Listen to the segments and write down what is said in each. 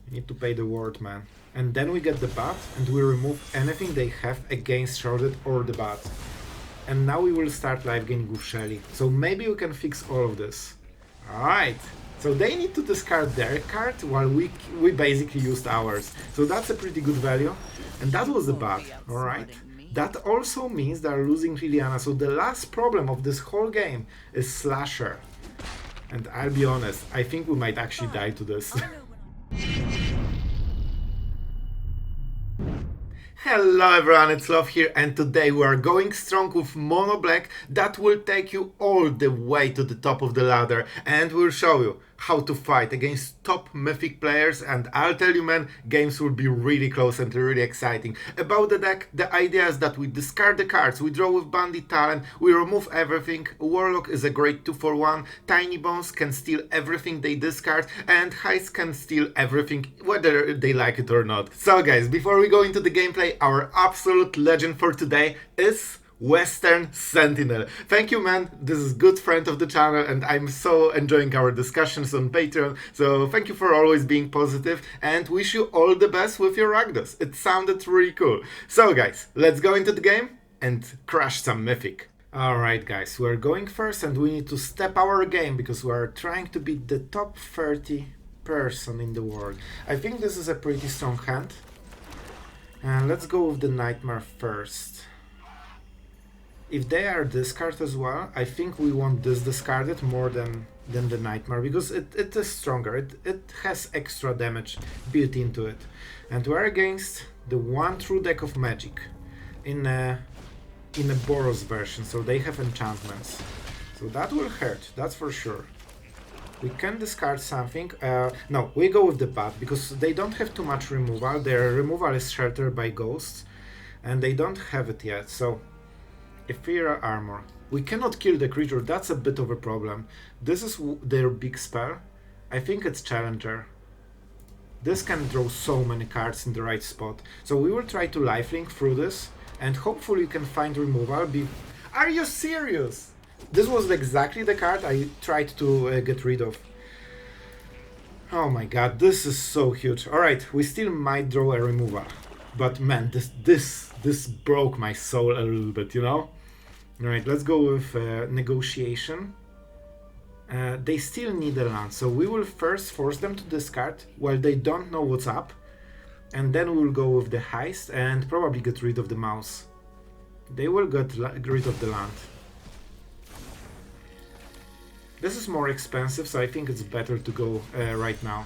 We need to pay the ward, man. And then we get the bat, and we remove anything they have against Sheoldred or the bat. And now we will start live game with Shelly. So maybe we can fix all of this. Alright. So they need to discard their card while we basically used ours. So that's a pretty good value. And that was the bat. Alright. That also means they are losing Liliana. So the last problem of this whole game is Slasher. And I'll be honest, I think we might actually die to this. Hello everyone, it's Sloth here, and today we are going strong with Mono Black that will take you all the way to the top of the ladder, and we'll show you how to fight against top mythic players. And I'll tell you, man, games will be really close and really exciting. About the deck, the idea is that we discard the cards, we draw with Bandit talent, we remove everything. Warlock is a great 2-for-1, Tinybones can steal everything they discard, and Heist can steal everything whether they like it or not. So guys, before we go into the gameplay, our absolute legend for today is Western Sentinel. Thank you, man. This is good friend of the channel, and I'm so enjoying our discussions on Patreon. So thank you for always being positive, and wish you all the best with your Ragdos. It sounded really cool. So guys, let's go into the game and crush some mythic. Alright guys, we're going first, and we need to step our game because we're trying to beat the top 30 person in the world. I think this is a pretty strong hand. And let's go with the Nightmare first. If they are discarded as well, I think we want this discarded more than the Nightmare, because it is stronger. It has extra damage built into it. And we're against the one true deck of magic in a Boros version, so they have enchantments. So that will hurt, that's for sure. We can discard something. No, we go with the bat because they don't have too much removal. Their removal is sheltered by ghosts, and they don't have it yet. So Ethereal Armor. We cannot kill the creature, that's a bit of a problem. This is their big spell. I think it's Challenger. This can draw so many cards in the right spot. So we will try to lifelink through this, and hopefully you can find removal. Are you serious? This was exactly the card I tried to get rid of. Oh my god, this is so huge. Alright, we still might draw a removal. But man, this broke my soul a little bit, you know? Alright, let's go with Negotiation. They still need a land, so we will first force them to discard while they don't know what's up. And then we'll go with the Heist and probably get rid of the mouse. They will get rid of the land. This is more expensive, so I think it's better to go right now.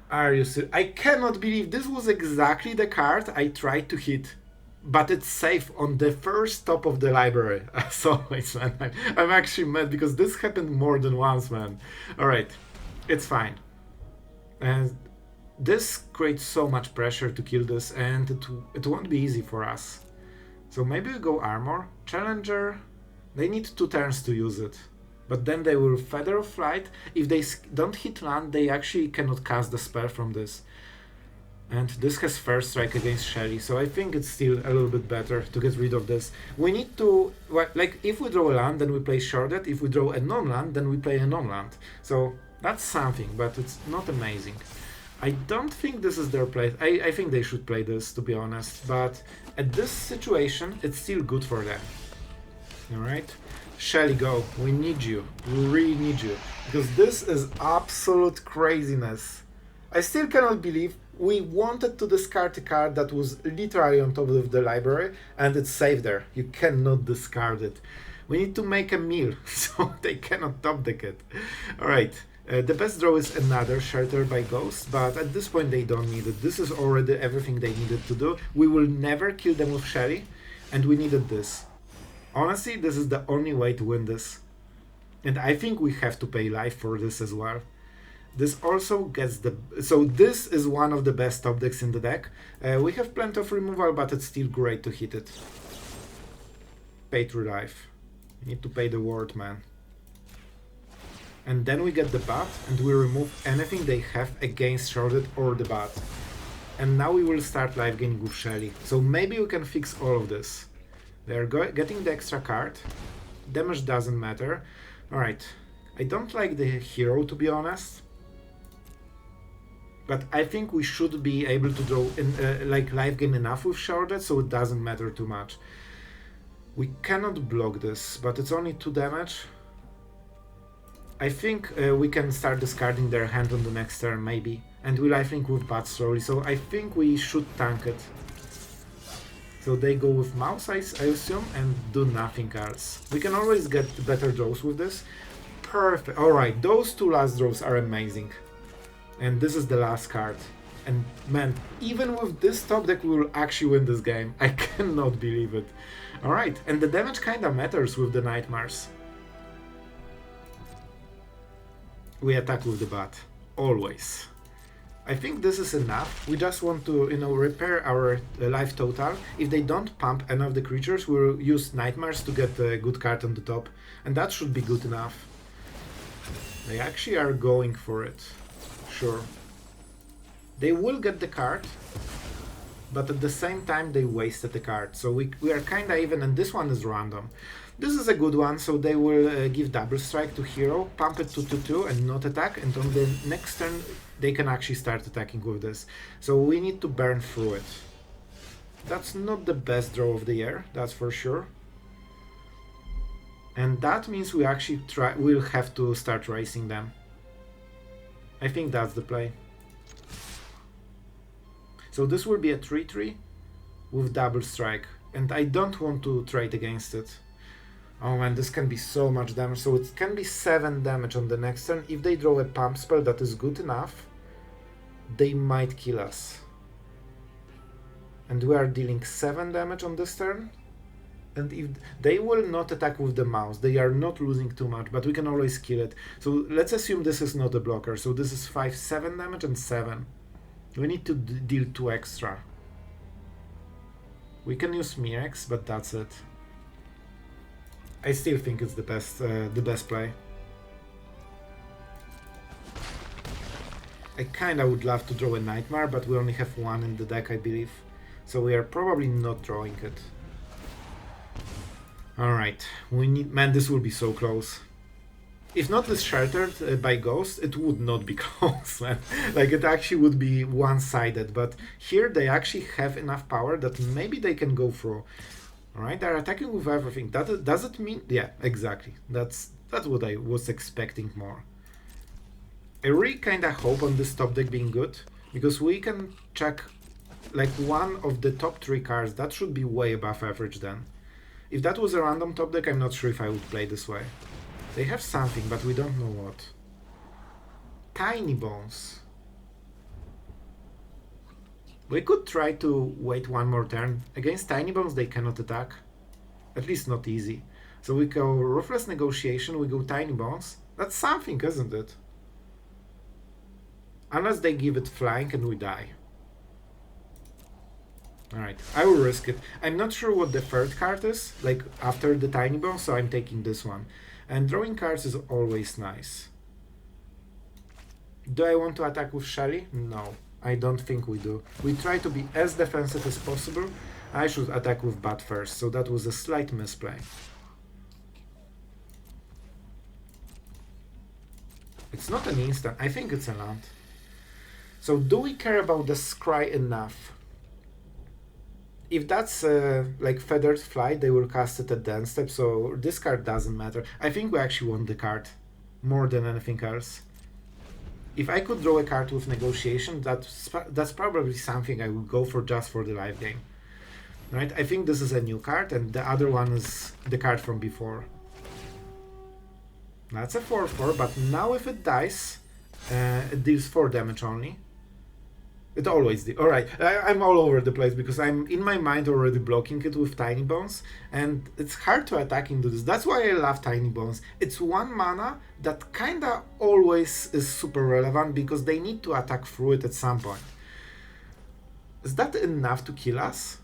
Are you serious? I cannot believe this was exactly the card I tried to hit, but it's safe on the first top of the library. As always, man. I'm actually mad because this happened more than once, man. Alright, it's fine. And this creates so much pressure to kill this, and it won't be easy for us. So maybe we go Armor. Challenger, they need 2 turns to use it. But then they will Feather of Flight. If they don't hit land, they actually cannot cast the spell from this. And this has First Strike against Shelly, so I think it's still a little bit better to get rid of this. We need to, well, like, if we draw a land, then we play Sheoldred. If we draw a non-land, then we play a non-land. So that's something, but it's not amazing. I don't think this is their play. I think they should play this, to be honest. But at this situation, it's still good for them. Alright? Shelly, go. We need you. We really need you. Because this is absolute craziness. I still cannot believe we wanted to discard a card that was literally on top of the library, and it's safe there. You cannot discard it. We need to make a meal, so they cannot top deck it. Alright. The best draw is another Shelter by Ghosts, but at this point they don't need it. This is already everything they needed to do. We will never kill them with Shelly, and we needed this. Honestly, this is the only way to win this. And I think we have to pay life for this as well. This also gets the... So this is one of the best top decks in the deck. We have plenty of removal, but it's still great to hit it. Pay through life. You need to pay the ward, man. And then we get the bat, and we remove anything they have against Sheoldred or the bat. And now we will start live game with Shelly. So maybe we can fix all of this. They're getting the extra card. Damage doesn't matter. Alright. I don't like the hero, to be honest. But I think we should be able to draw in, like life gain enough with Sheoldred, so it doesn't matter too much. We cannot block this, but it's only 2 damage. I think we can start discarding their hand on the next turn, maybe. And we lifelink with Bat slowly, so I think we should tank it. So they go with Mouse, I assume, and do nothing else. We can always get better draws with this. Perfect. Alright, those 2 last draws are amazing. And this is the last card. And man, even with this top deck, we will actually win this game. I cannot believe it. Alright, and the damage kinda matters with the Nightmares. We attack with the Bat. Always. I think this is enough. We just want to, you know, repair our life total. If they don't pump any of the creatures, we'll use Nightmares to get a good card on the top. And that should be good enough. They actually are going for it. Sure. They will get the card, but at the same time they wasted the card. So we are kinda even, and this one is random. This is a good one, so they will give double strike to hero, pump it to 2/2 and not attack, and on the next turn they can actually start attacking with this. So we need to burn through it. That's not the best draw of the year, that's for sure. And that means we actually we'll have to start racing them. I think that's the play. So this will be a 3/3 with double strike, and I don't want to trade against it. Oh man, this can be so much damage. So it can be 7 damage on the next turn. If they draw a pump spell that is good enough, they might kill us. And we are dealing 7 damage on this turn. And if they will not attack with the mouse, they are not losing too much, but we can always kill it. So let's assume this is not a blocker. So this is 5, 7 damage and 7. We need to deal 2 extra. We can use Mirrex, but that's it. I still think it's the best play. I kinda would love to draw a Nightmare, but we only have 1 in the deck, I believe. So we are probably not drawing it. Alright, we need... Man, this will be so close. If not this sheltered by Ghost, it would not be close, man. Like, it actually would be one-sided, but here they actually have enough power that maybe they can go through. Alright, they're attacking with everything. Does it mean... Yeah, exactly. That's what I was expecting more. I really kinda hope on this top deck being good, because we can check like one of the top 3 cards. That should be way above average then. If that was a random top deck, I'm not sure if I would play this way. They have something, but we don't know what. Tinybones. We could try to wait 1 more turn. Against Tinybones they cannot attack. At least not easy. So we go Ruthless Negotiation, we go Tinybones. That's something, isn't it? Unless they give it flying and we die. Alright, I will risk it. I'm not sure what the 3rd card is, like after the Tinybones, so I'm taking this one. And drawing cards is always nice. Do I want to attack with Shelly? No. I don't think we do. We try to be as defensive as possible. I should attack with Bat first, so that was a slight misplay. It's not an instant, I think it's a land. So do we care about the scry enough? If that's like Feathered Flight, they will cast it at the end step, so this card doesn't matter. I think we actually want the card more than anything else. If I could draw a card with Negotiation, that's probably something I would go for just for the live game. Right? I think this is a new card, and the other one is the card from before. That's a 4/4, but now if it dies, it deals 4 damage only. It always did. Alright, I'm all over the place because I'm in my mind already blocking it with Tinybones, and it's hard to attack into this. That's why I love Tinybones. It's 1 mana that kinda always is super relevant because they need to attack through it at some point. Is that enough to kill us?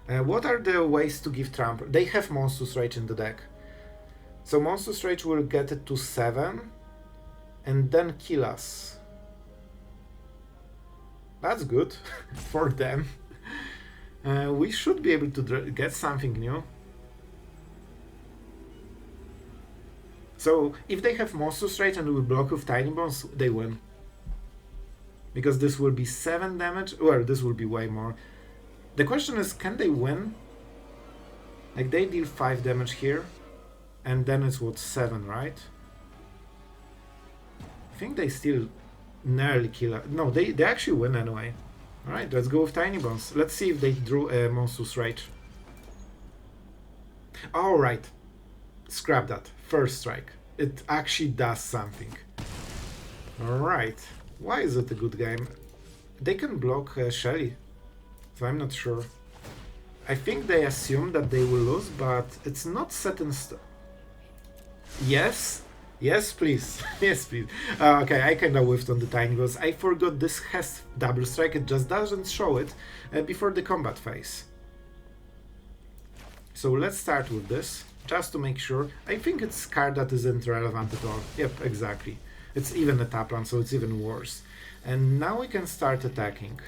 What are the ways to give Trample? They have Monstrous Rage in the deck. So Monstrous Rage will get it to 7 and then kill us. That's good for them. We should be able to get something new. So if they have Monstrous Rage and we block with Tinybones, they win. because this will be 7 damage. Well, this will be way more. The question is, can they win? Like, they deal 5 damage here, and then it's what, 7, right? I think they still nearly kill us. No, they actually win anyway. Alright, let's go with Tinybones. Let's see if they drew a Monstrous Rage. Alright, scrap that. First strike. It actually does something. Alright, why is it a good game? They can block Shelly, so I'm not sure. I think they assume that they will lose, but it's not set in stone. Yes? Yes, please. Yes, please. Okay, I kinda whiffed on the Tinybones. I forgot this has double strike, it just doesn't show it before the combat phase. So let's start with this, just to make sure. I think it's a card that isn't relevant at all. Yep, exactly. It's even a tapland, so it's even worse. And now we can start attacking.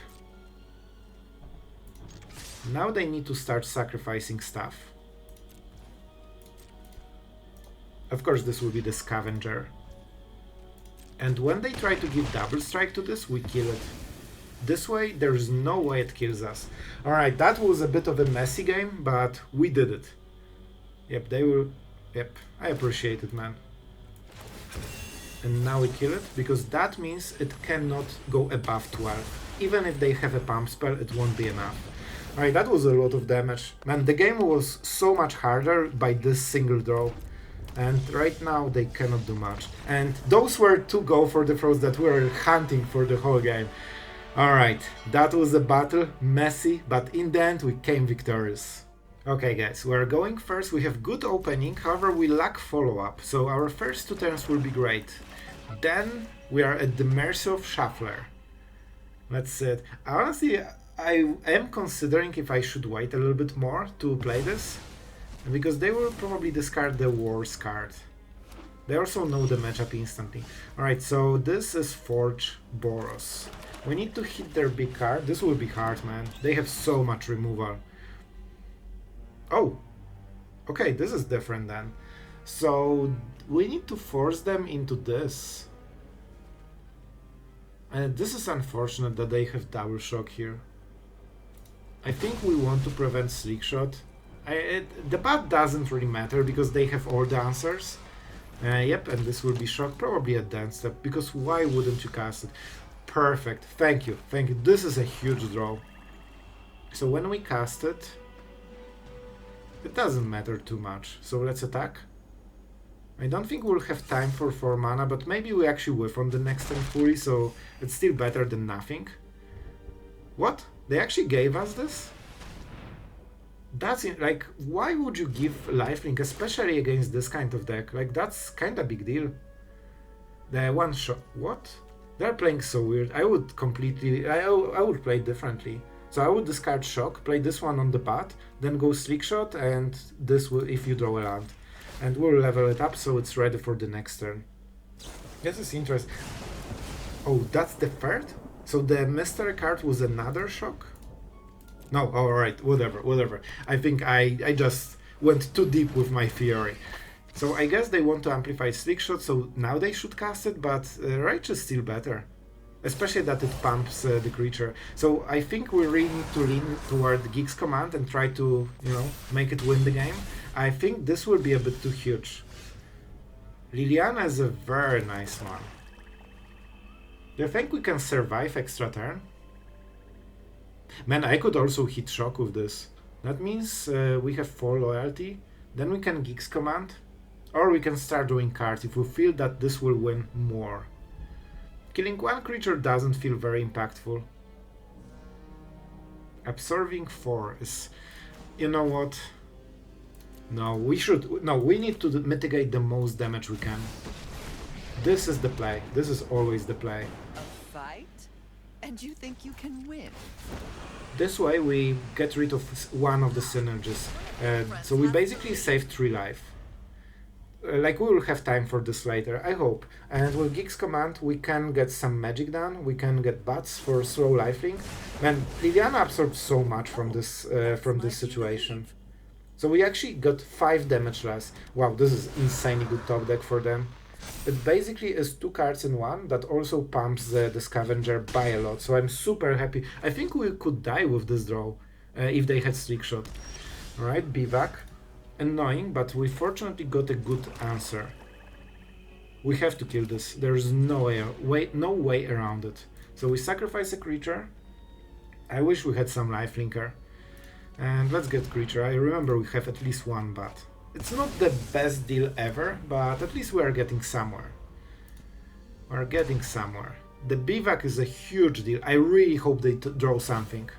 Now they need to start sacrificing stuff. Of course, this will be the Scavenger. And when they try to give double strike to this, we kill it. This way, there's no way it kills us. Alright, that was a bit of a messy game, but we did it. Yep, they will... Yep, I appreciate it, man. And now we kill it, because that means it cannot go above 12. Even if they have a pump spell, it won't be enough. Alright, that was a lot of damage. Man, the game was so much harder by this single draw. And right now they cannot do much. And those were 2 go for the throws that we were hunting for the whole game. Alright, that was a battle, messy, but in the end we came victorious. Okay guys, we are going first, we have good opening, however we lack follow-up, so our first 2 turns will be great. Then we are at the mercy of Shuffler. Let's see it. Honestly, I am considering if I should wait a little bit more to play this, because they will probably discard the Wars card. They also know the matchup instantly. Alright, so this is Forge Boros. We need to hit their big card. This will be hard, man. They have so much removal. Oh! Okay, this is different then. So we need to force them into this. And this is unfortunate that they have double shock here. I think we want to prevent Sleek Shot. The bat doesn't really matter because they have all the answers. Yep, and this will be shock, probably a dance step, because why wouldn't you cast it? Perfect, thank you, thank you. This is a huge draw. So when we cast it, it doesn't matter too much. So let's attack. I don't think we'll have time for 4 mana, but maybe we actually whiff on the next turn fully, so it's still better than nothing. What? They actually gave us this? That's like, why would you give lifelink, especially against this kind of deck? Like, that's kind of big deal. The one shot. What? They're playing so weird. I would completely. I would play differently. So I would discard shock, play this one on the bat, then go Sleek Shot, and this will if you draw a land, and we'll level it up so it's ready for the next turn. This is interesting. Oh, that's the third. So the mystery card was another shock. No, alright, whatever. I think I just went too deep with my theory. So I guess they want to amplify Sleek Shot, so now they should cast it, but Rage is still better. Especially that it pumps the creature. So I think we really need to lean toward Geek's Command and try to, make it win the game. I think this will be a bit too huge. Liliana is a very nice one. Do you think we can survive extra turn? Man, I could also hit shock with this. That means we have 4 loyalty, then we can Geek's Command, or we can start doing cards if we feel that this will win more. Killing 1 creature doesn't feel very impactful. Absorbing 4 is... You know what? No, we need to mitigate the most damage we can. This is the play. This is always the play. A fight? And you think you can win? This way we get rid of one of the synergies. So we basically saved 3 life. Like, we will have time for this later, I hope. And with Geek's Command we can get some magic done, we can get bats for slow lifelink. Man, Liliana absorbed so much from this situation. So we actually got 5 damage less. Wow, this is insanely good top deck for them. It basically is 2 cards in one that also pumps the scavenger by a lot. So I'm super happy. I think we could die with this draw if they had Streak Shot. Alright, Bivak. Annoying, but we fortunately got a good answer. We have to kill this. There's no way around it. So we sacrifice a creature. I wish we had some lifelinker. And let's get creature. I remember we have at least one bat. It's not the best deal ever, but at least we are getting somewhere. We're getting somewhere. The Bivak is a huge deal. I really hope they draw something.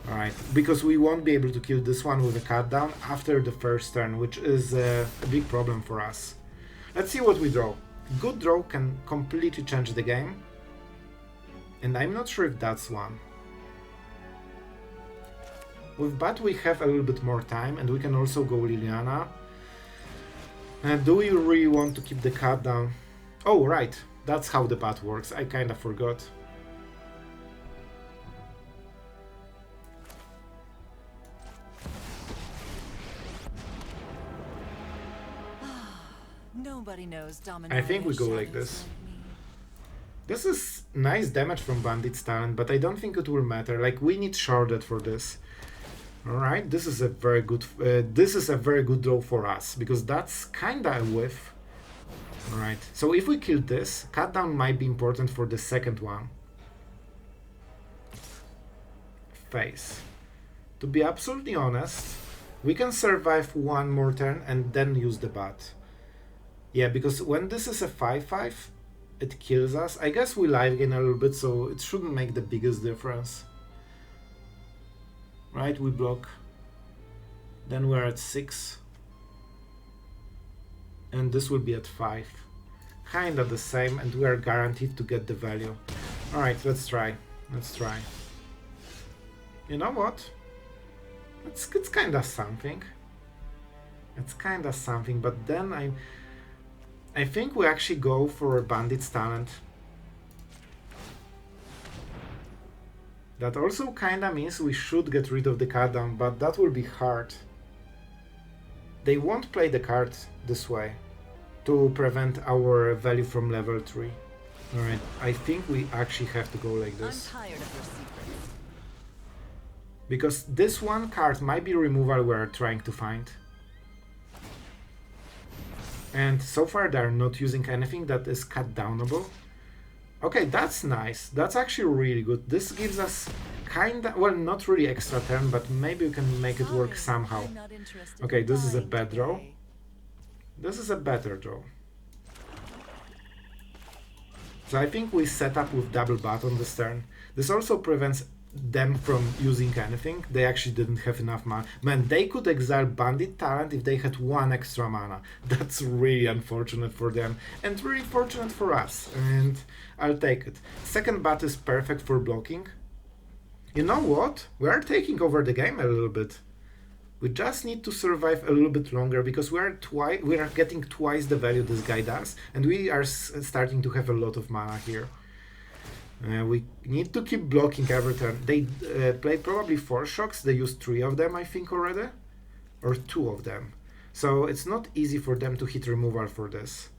Alright, because we won't be able to kill this one with a cut down after the first turn, which is a big problem for us. Let's see what we draw. Good draw can completely change the game. And I'm not sure if that's one. With Bat we have a little bit more time and we can also go Liliana. And do we really want to keep the cut down? Oh right, that's how the Bat works, I kinda forgot. Nobody knows domination. I think we go like this. This is nice damage from Bandit's talent, but I don't think it will matter. Like, we need Sheoldred for this. Alright, this is a very good draw for us, because that's kinda a whiff. Alright, so if we kill this, cut down might be important for the second one. Face. To be absolutely honest, we can survive one more turn and then use the Bat. Yeah, because when this is a 5-5, it kills us. I guess we live gain a little bit, so it shouldn't make the biggest difference. Right, we block. Then we're at 6. And this will be at 5. Kinda the same, and we are guaranteed to get the value. Alright, let's try. Let's try. You know what? It's kinda something. It's kinda something, but then I think we actually go for a Bandit's talent. That also kinda means we should get rid of the card down, but that will be hard. They won't play the card this way to prevent our value from level 3. Alright, I think we actually have to go like this. I'm tired of your secrets. Because this one card might be removal we're trying to find. And so far they're not using anything that is cut downable. Okay, that's nice. That's actually really good. This gives us kinda, well, not really extra turn, but maybe we can make it work somehow. Okay, this is a bad draw. This is a better draw. So I think we set up with double Bat on this turn. This also prevents them from using anything. They actually didn't have enough mana. Man, they could exile Bandit talent if they had 1 extra mana. That's really unfortunate for them and really fortunate for us, and I'll take it. Second Bat is perfect for blocking. You know what? We are taking over the game a little bit. We just need to survive a little bit longer because we are getting twice the value this guy does, and we are starting to have a lot of mana here. We need to keep blocking every turn. They played probably 4 shocks. They used 3 of them, I think, already. Or 2 of them. So it's not easy for them to hit removal for this.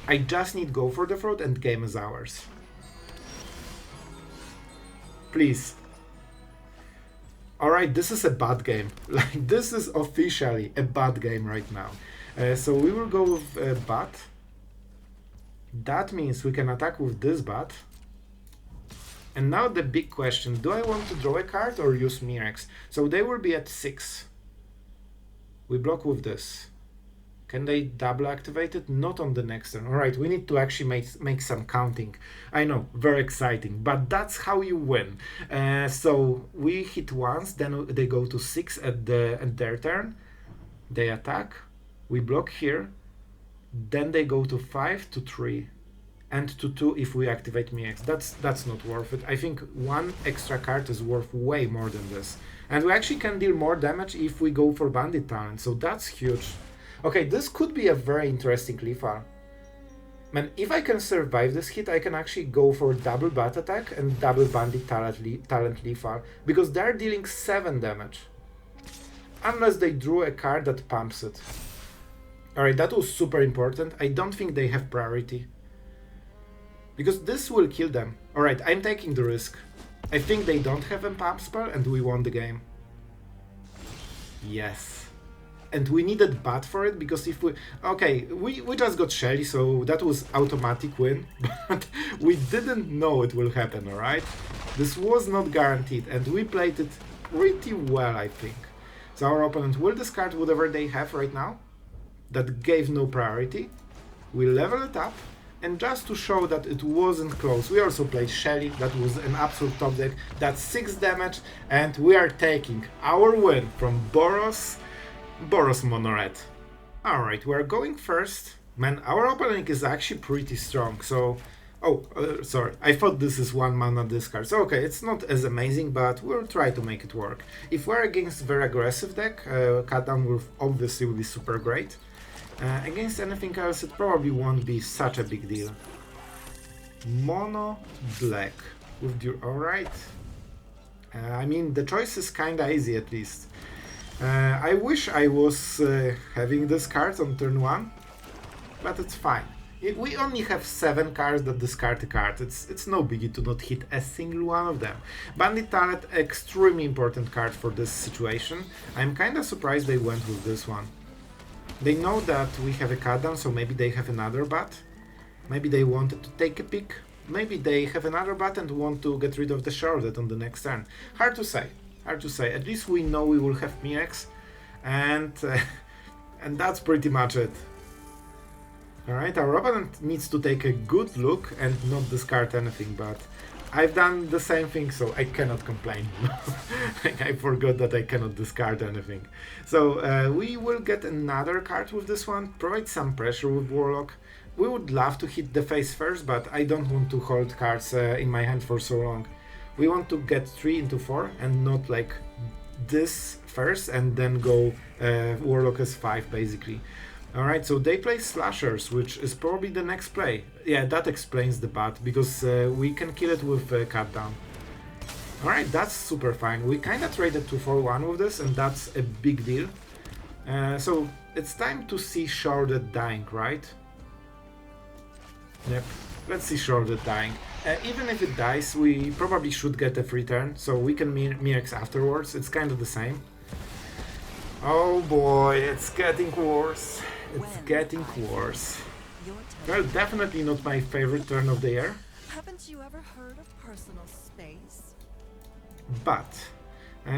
I just need go for the throat and game is ours. Please. Alright, this is a bad game. Like, this is officially a bad game right now. So we will go with Bat. That means we can attack with this Bat. And now the big question, do I want to draw a card or use Mirrex? So they will be at 6. We block with this. Can they double activate it? Not on the next turn. Alright, we need to actually make some counting. I know, very exciting, but that's how you win. So we hit once, then they go to 6 at their turn. They attack, we block here. Then they go to 5 to 3 and to 2 if we activate Mirrex. That's not worth it. I think 1 extra card is worth way more than this. And we actually can deal more damage if we go for Bandit talent, so that's huge. Okay, this could be a very interesting lethal. Man, if I can survive this hit, I can actually go for double Bat attack and double Bandit talent lethal, because they're dealing 7 damage. Unless they drew a card that pumps it. Alright, that was super important. I don't think they have priority. Because this will kill them. Alright, I'm taking the risk. I think they don't have a pump spell and we won the game. Yes. And we needed Bat for it because if we... Okay, we just got Shelly, so that was automatic win. But we didn't know it will happen, alright? This was not guaranteed and we played it pretty well, I think. So our opponent will discard whatever they have right now. That gave no priority. We level it up. And just to show that it wasn't close, we also played Shelly, that was an absolute top deck. That's 6 damage, and we are taking our win from Boros Mono Red. Alright, we're going first. Man, our opponent is actually pretty strong, so... Oh, sorry, I thought this is 1 mana discard. So okay, it's not as amazing, but we'll try to make it work. If we're against very aggressive deck, cut down will obviously be super great. Against anything else, it probably won't be such a big deal. Mono black with your... Alright. I mean, the choice is kinda easy at least. I wish I was having this card on turn 1, but it's fine. We only have 7 cards that discard a card. It's no biggie to not hit a single one of them. Bandit Talent, extremely important card for this situation. I'm kinda surprised they went with this one. They know that we have a cut down, so maybe they have another bat. Maybe they wanted to take a pick. Maybe they have another bat and want to get rid of the Sheoldred on the next turn. Hard to say. Hard to say. At least we know we will have Mirrex, and that's pretty much it. Alright, our opponent needs to take a good look and not discard anything, but I've done the same thing, so I cannot complain. I forgot that I cannot discard anything. So we will get another card with this one, provide some pressure with Warlock. We would love to hit the face first, but I don't want to hold cards in my hand for so long. We want to get 3 into 4 and not like this first and then go Warlock as 5 basically. Alright, so they play Slashers, which is probably the next play. Yeah, that explains the bat, because we can kill it with cut down. Alright, that's super fine. We kinda traded 2 for 1 with this, and that's a big deal. So it's time to see Sheoldred dying, right? Yep, let's see Sheoldred dying. Even if it dies, we probably should get a free turn, so we can Mirrex afterwards. It's kind of the same. Oh boy, it's getting worse. It's getting worse. Well, definitely not my favorite turn of the year. Haven't you ever heard of personal space? But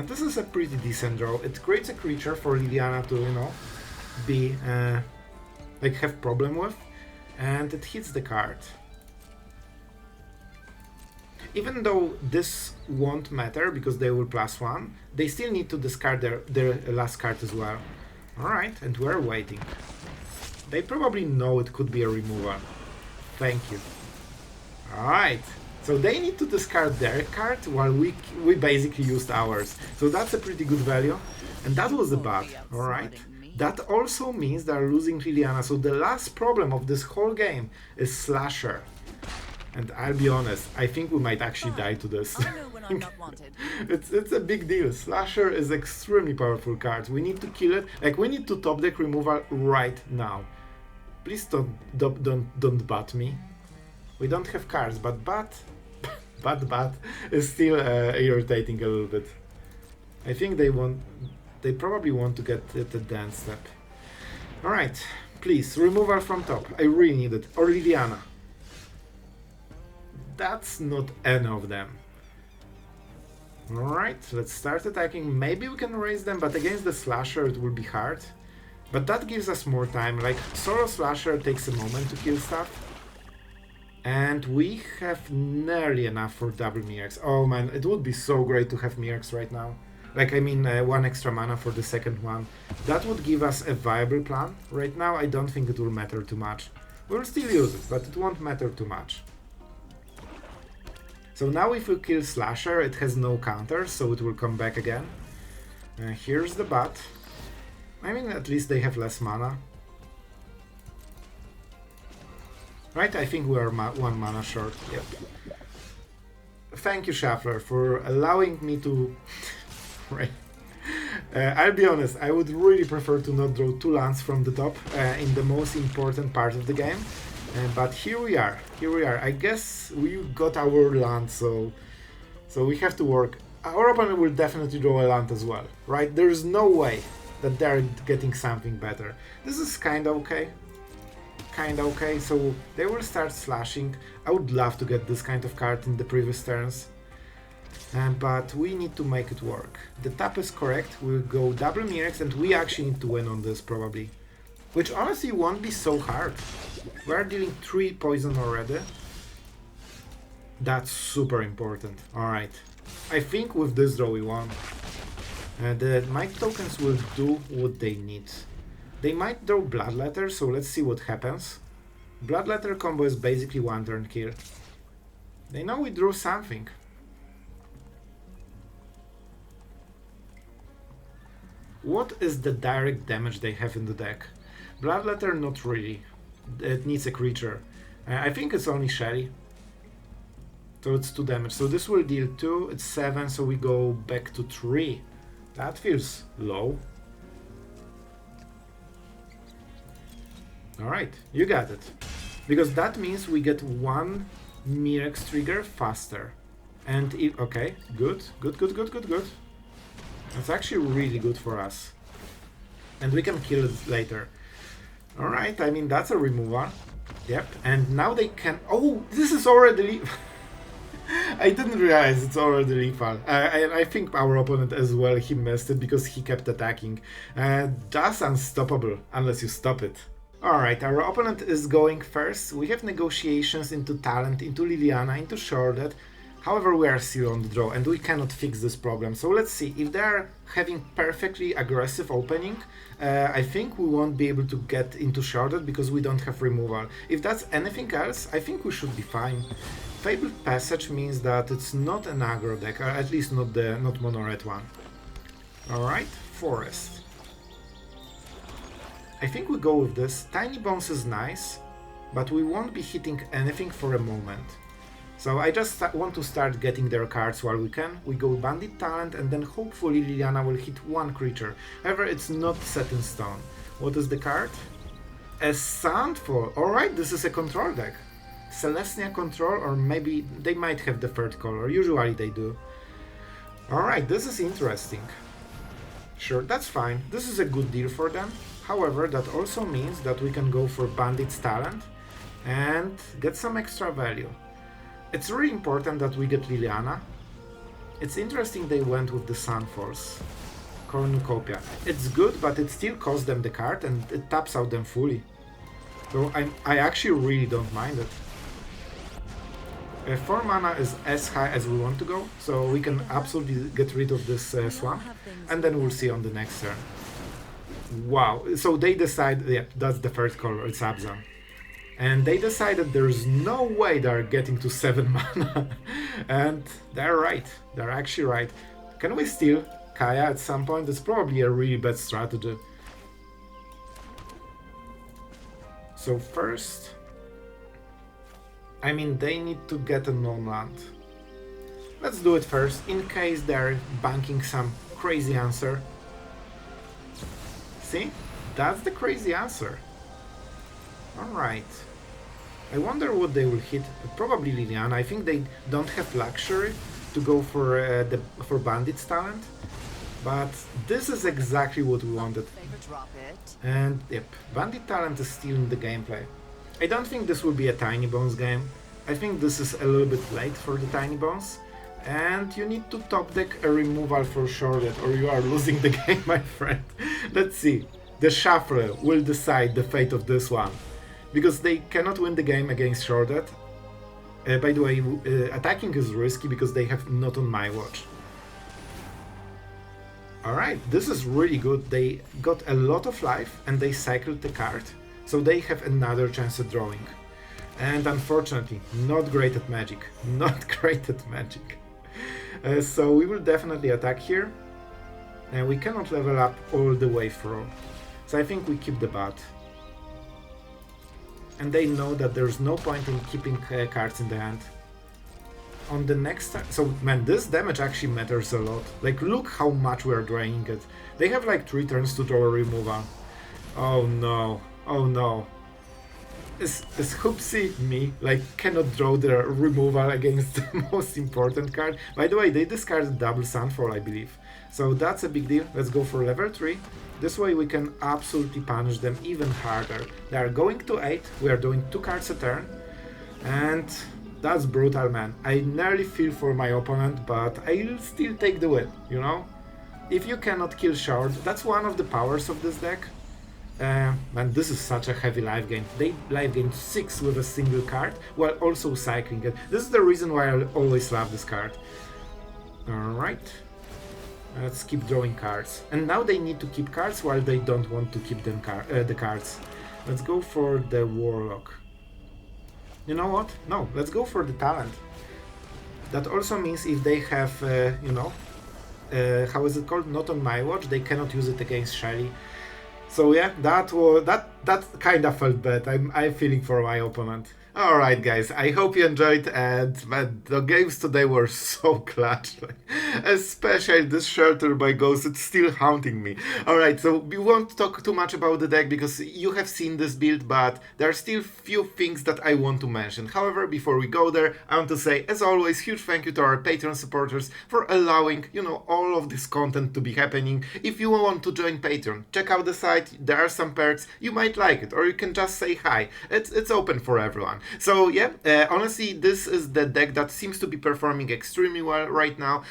this is a pretty decent draw. It creates a creature for Liliana to, you know, be like have problem with, and it hits the card. Even though this won't matter because they will +1, they still need to discard their last card as well. Alright, and we're waiting. They probably know it could be a removal. Thank you. Alright, so they need to discard their card while we basically used ours. So that's a pretty good value. And that was the bat, alright? That also means they're losing Liliana. So the last problem of this whole game is Slasher. And I'll be honest, I think we might actually die to this. I know when I'm not wanted. It's a big deal. Slasher is extremely powerful card. We need to kill it. Like, we need to top deck removal right now. Please don't bat me. We don't have cards, but bat is still irritating a little bit. I think they probably want to get it a dance step. Alright, please, removal from top. I really need it. Or Liliana. That's not any of them. Alright, let's start attacking. Maybe we can raise them, but against the Slasher it will be hard. But that gives us more time. Like, Solo Slasher takes a moment to kill stuff. And we have nearly enough for double Mirrex. Oh man, it would be so great to have Mirrex right now. Like, I mean, 1 extra mana for the second one. That would give us a viable plan. Right now, I don't think it will matter too much. We'll still use it, but it won't matter too much. So now if we kill Slasher, it has no counter, so it will come back again. Here's the bat. I mean, at least they have less mana. Right, I think we are 1 mana short. Yep. Thank you, Schaffler, for allowing me to I'll be honest, I would really prefer to not draw 2 lands from the top in the most important part of the game. But here we are, I guess we got our land, so we have to work. Our opponent will definitely draw a land as well, right? There's no way that they're getting something better. This is kinda okay. So they will start slashing. I would love to get this kind of card in the previous turns. But we need to make it work. The tap is correct, we'll go double Mirrex and we actually need to win on this probably. Which honestly won't be so hard. We're dealing 3 poison already. That's super important. Alright. I think with this draw we won. My tokens will do what they need. They might draw Bloodletter, so let's see what happens. Bloodletter combo is basically 1 turn kill. They know we drew something. What is the direct damage they have in the deck? Bloodletter, not really. It needs a creature. I think it's only Shelly. So it's 2 damage. So this will deal 2, it's 7, so we go back to 3. That feels low. Alright, you got it. Because that means we get 1 Mirrex trigger faster. And it, okay, good. That's actually really good for us. And we can kill it later. Alright, I mean, that's a removal. Yep, and now they can... Oh, this is already... I didn't realize it's already lethal. I think our opponent as well, he missed it because he kept attacking. That's unstoppable, unless you stop it. Alright, our opponent is going first. We have negotiations into talent, into Liliana, into Sheoldred. However, we are still on the draw and we cannot fix this problem. So let's see, if they are having perfectly aggressive opening, I think we won't be able to get into Sheoldred because we don't have removal. If that's anything else, I think we should be fine. Fabled Passage means that it's not an aggro deck, or at least not mono-red one. Alright, Forest. I think we go with this. Tinybones is nice, but we won't be hitting anything for a moment. So I just want to start getting their cards while we can. We go Bandit Talent and then hopefully Liliana will hit 1 creature. However, it's not set in stone. What is the card? A Sandfall. Alright, this is a control deck. Celestia control, or maybe they might have the 3rd color. Usually they do. Alright, this is interesting. Sure, that's fine. This is a good deal for them. However, that also means that we can go for Bandit's Talent and get some extra value. It's really important that we get Liliana. It's interesting they went with the Sunfalls. Cornucopia. It's good, but it still costs them the card and it taps out them fully. So I actually really don't mind it. 4 mana is as high as we want to go, so we can absolutely get rid of this swamp, and then we'll see on the next turn. Wow, so they decide, yeah, that's the 1st color, it's Abzan. And they decided there's no way they're getting to 7 mana. And they're right, they're actually right. Can we steal Kaya at some point? It's probably a really bad strategy. So first, I mean, they need to get a non-land. Let's do it first, in case they're banking some crazy answer. See? That's the crazy answer. Alright. I wonder what they will hit. Probably Liliana. I think they don't have luxury to go for Bandit's Talent. But this is exactly what we wanted. And yep, Bandit Talent is still in the gameplay. I don't think this will be a Tinybones game. I think this is a little bit late for the Tinybones. And you need to top deck a removal for Sheoldred or you are losing the game, my friend. Let's see. The Shuffler will decide the fate of this one. Because they cannot win the game against Sheoldred. By the way, attacking is risky because they have not on my watch. Alright, this is really good. They got a lot of life and they cycled the card. So they have another chance at drawing. And unfortunately, not great at magic. Not great at magic. So we will definitely attack here. And we cannot level up all the way through. So I think we keep the bat. And they know that there's no point in keeping cards in the hand. on the next time. So man, this damage actually matters a lot. Like, look how much we are draining it. They have like 3 turns to draw a removal. Oh no, oh no. Is Hoopsie me, like, cannot draw the removal against the most important card? By the way, they discarded double Sunfall, I believe. So that's a big deal. Let's go for level 3. This way we can absolutely punish them even harder. They are going to 8, we are doing 2 cards a turn. And that's brutal, man. I nearly feel for my opponent, but I'll still take the win, you know? If you cannot kill Shard, that's one of the powers of this deck. Man, this is such a heavy life gain. They life gain 6 with a single card, while also cycling it. This is the reason why I always love this card. Alright. Let's keep drawing cards. And now they need to keep cards while they don't want to keep them the cards. Let's go for the Warlock. You know what? No, let's go for the talent. That also means if they have, you know, how is it called? Not on my watch, they cannot use it against Shelly. So yeah, that kind of felt bad. I'm feeling for my opponent. Alright guys, I hope you enjoyed, and man, the games today were so clutch. Especially this Shelter by Ghost, it's still haunting me. Alright, so we won't talk too much about the deck because you have seen this build, but there are still few things that I want to mention. However, before we go there, I want to say, as always, huge thank you to our Patreon supporters for allowing, you know, all of this content to be happening. If you want to join Patreon, check out the site, there are some perks, you might like it, or you can just say hi. It's open for everyone. So yeah, honestly, this is the deck that seems to be performing extremely well right now.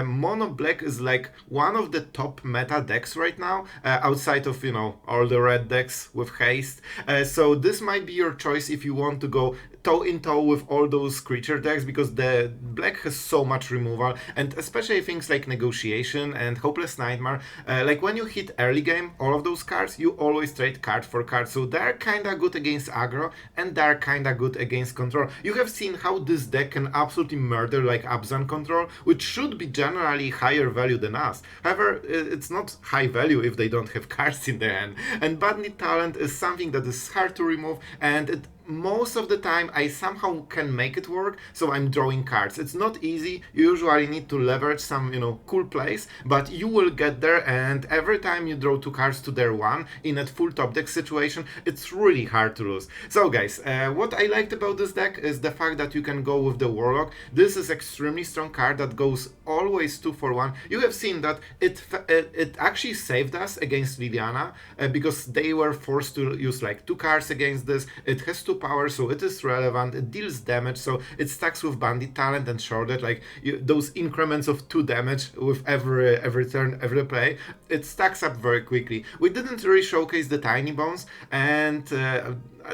Mono Black is like one of the top meta decks right now, outside of, you know, all the red decks with Heist. So this might be your choice if you want to go toe in toe with all those creature decks, because the black has so much removal, and especially things like Negotiation and Hopeless Nightmare. Like when you hit early game, all of those cards, you always trade card for card, so they're kinda good against aggro and they're kinda good against control. You have seen how this deck can absolutely murder like Abzan control, which should be generally higher value than us. However, it's not high value if they don't have cards in their hand. And Bandit talent is something that is hard to remove, and most of the time I somehow can make it work, so I'm drawing cards. It's not easy, you usually need to leverage some, you know, cool plays, but you will get there, and every time you draw 2 cards to their 1 in a full top deck situation, it's really hard to lose. So guys, what I liked about this deck is the fact that you can go with the Warlock. This is extremely strong card that goes always 2 for 1. You have seen that it actually saved us against Liliana, because they were forced to use like 2 cards against this. It has 2 power, so it is relevant, it deals damage, so it stacks with Bandit talent and Sheoldred, like those increments of 2 damage with every turn, every play, it stacks up very quickly. We didn't really showcase the Tinybones, and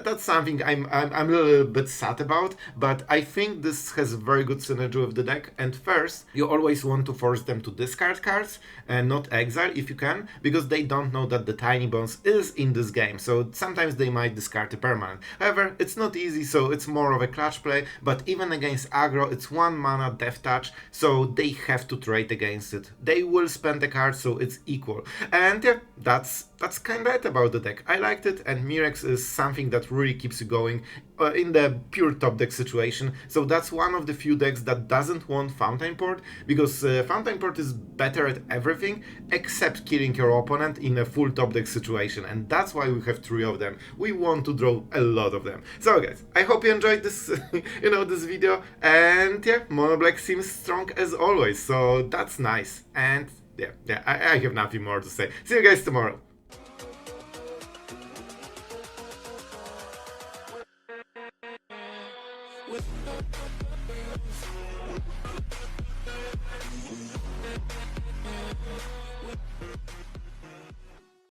that's something I'm a little bit sad about, but I think this has very good synergy with the deck. And first, you always want to force them to discard cards and not exile if you can, because they don't know that the Tinybones is in this game, so sometimes they might discard a permanent. However, it's not easy, so it's more of a clutch play, but even against aggro, it's 1 mana Death Touch, so they have to trade against it. They will spend the card, so it's equal. And yeah, that's kind of it about the deck. I liked it, and Mirrex is something that really keeps you going in the pure top deck situation. So that's one of the few decks that doesn't want Fountain Port, because Fountain Port is better at everything except killing your opponent in a full top deck situation, and that's why we have 3 of them. We want to draw a lot of them. So guys, I hope you enjoyed this you know, this video, and yeah, Mono Black seems strong as always, so that's nice. And yeah, I have nothing more to say. See you guys tomorrow.